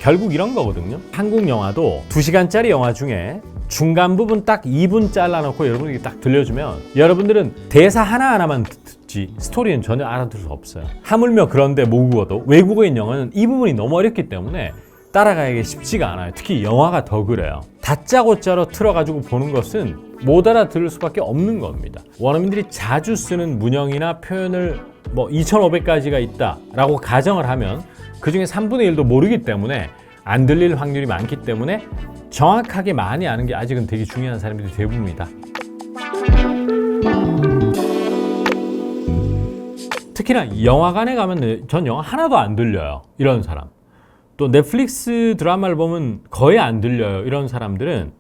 결국 이런 거거든요. 한국 영화도 2시간짜리 영화 중에 중간 부분 딱 2분 잘라놓고 여러분에게 딱 들려주면 여러분들은 대사 하나하나만 듣지 스토리는 전혀 알아들을 수 없어요. 하물며 그런데 모국어도 외국어인 영어는 이 부분이 너무 어렵기 때문에 따라가기 쉽지가 않아요. 특히 영화가 더 그래요. 다짜고짜로 틀어가지고 보는 것은 못 알아들을 수밖에 없는 겁니다. 원어민들이 자주 쓰는 문형이나 표현을 2,500가지가 있다라고 가정을 하면 그중에 3분의 1도 모르기 때문에 안 들릴 확률이 많기 때문에 정확하게 많이 아는 게 아직은 되게 중요한 사람들이 대부분이다. 특히나 영화관에 가면 전 영화 하나도 안 들려요. 이런 사람. 또 넷플릭스 드라마를 보면 거의 안 들려요. 이런 사람들은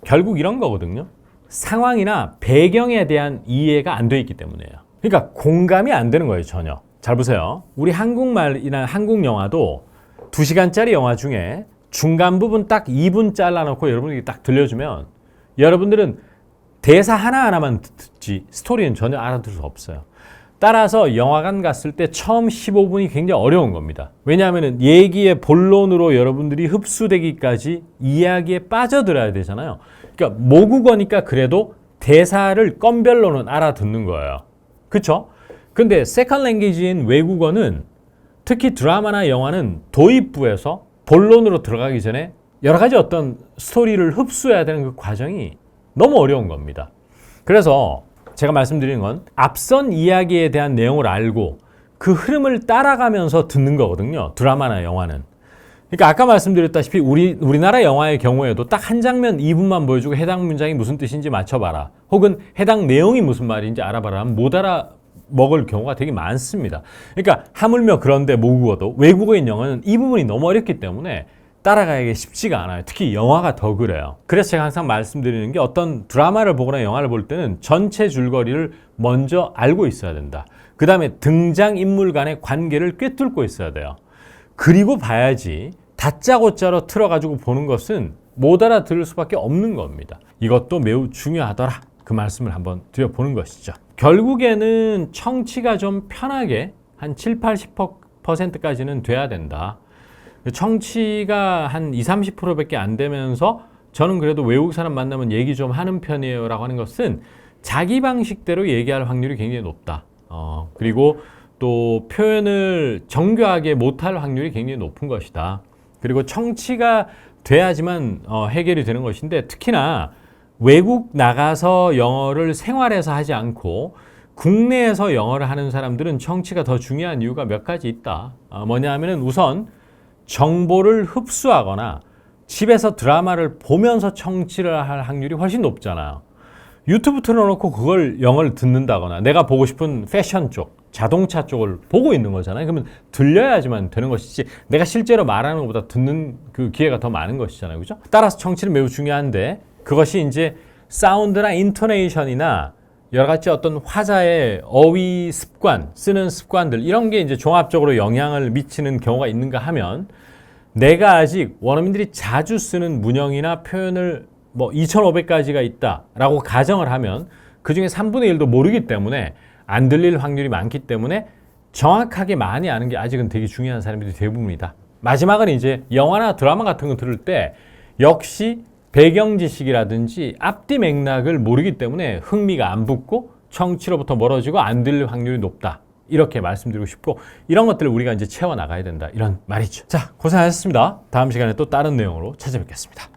결국 이런 거거든요. 상황이나 배경에 대한 이해가 안 돼 있기 때문이에요. 그러니까 공감이 안 되는 거예요. 전혀. 잘 보세요. 우리 한국말이나 한국 영화도 2시간짜리 영화 중에 중간 부분 딱 2분 잘라놓고 여러분에게 딱 들려주면 여러분들은 대사 하나하나만 듣지 스토리는 전혀 알아들을 수 없어요. 따라서 영화관 갔을 때 처음 15분이 굉장히 어려운 겁니다. 왜냐하면 얘기의 본론으로 여러분들이 흡수되기까지 이야기에 빠져들어야 되잖아요. 그러니까 모국어니까 그래도 대사를 건별로는 알아듣는 거예요. 그렇죠? 근데 세컨드 랭귀지인 외국어는 특히 드라마나 영화는 도입부에서 본론으로 들어가기 전에 여러 가지 어떤 스토리를 흡수해야 되는 그 과정이 너무 어려운 겁니다. 그래서 제가 말씀드리는 건 앞선 이야기에 대한 내용을 알고 그 흐름을 따라가면서 듣는 거거든요. 드라마나 영화는. 그러니까 아까 말씀드렸다시피 우리나라 영화의 경우에도 딱 한 장면 2분만 보여주고 해당 문장이 무슨 뜻인지 맞춰봐라. 혹은 해당 내용이 무슨 말인지 알아봐라 하면 못 알아먹을 경우가 되게 많습니다. 그러니까 하물며 그런데 모국어도 외국어인 영어는 이 부분이 너무 어렵기 때문에 따라가기 쉽지가 않아요. 특히 영화가 더 그래요. 그래서 제가 항상 말씀드리는 게 어떤 드라마를 보거나 영화를 볼 때는 전체 줄거리를 먼저 알고 있어야 된다. 그 다음에 등장인물 간의 관계를 꿰뚫고 있어야 돼요. 그리고 봐야지 다짜고짜로 틀어가지고 보는 것은 못 알아들을 수밖에 없는 겁니다. 이것도 매우 중요하더라. 그 말씀을 한번 드려보는 것이죠. 결국에는 청취가 좀 편하게 한 7, 80%까지는 돼야 된다. 청취가 한 20, 30%밖에 안 되면서 저는 그래도 외국 사람 만나면 얘기 좀 하는 편이에요 라고 하는 것은 자기 방식대로 얘기할 확률이 굉장히 높다. 그리고 또 표현을 정교하게 못할 확률이 굉장히 높은 것이다. 그리고 청취가 돼야지만 해결이 되는 것인데 특히나 외국 나가서 영어를 생활에서 하지 않고 국내에서 영어를 하는 사람들은 청취가 더 중요한 이유가 몇 가지 있다. 뭐냐 하면은 우선 정보를 흡수하거나 집에서 드라마를 보면서 청취를 할 확률이 훨씬 높잖아요. 유튜브 틀어놓고 그걸 영어를 듣는다거나 내가 보고 싶은 패션 쪽, 자동차 쪽을 보고 있는 거잖아요. 그러면 들려야지만 되는 것이지 내가 실제로 말하는 것보다 듣는 그 기회가 더 많은 것이잖아요. 그죠? 따라서 청취는 매우 중요한데 그것이 이제 사운드나 인토네이션이나 여러 가지 어떤 화자의 어휘 습관, 쓰는 습관들 이런 게 이제 종합적으로 영향을 미치는 경우가 있는가 하면 내가 아직 원어민들이 자주 쓰는 문형이나 표현을 2,500가지가 있다라고 가정을 하면 그중에 3분의 1도 모르기 때문에 안 들릴 확률이 많기 때문에 정확하게 많이 아는 게 아직은 되게 중요한 사람들이 대부분이다. 마지막은 이제 영화나 드라마 같은 거 들을 때 역시 배경 지식이라든지 앞뒤 맥락을 모르기 때문에 흥미가 안 붙고 청취로부터 멀어지고 안 들릴 확률이 높다. 이렇게 말씀드리고 싶고 이런 것들을 우리가 이제 채워나가야 된다. 이런 말이죠. 자, 고생하셨습니다. 다음 시간에 또 다른 내용으로 찾아뵙겠습니다.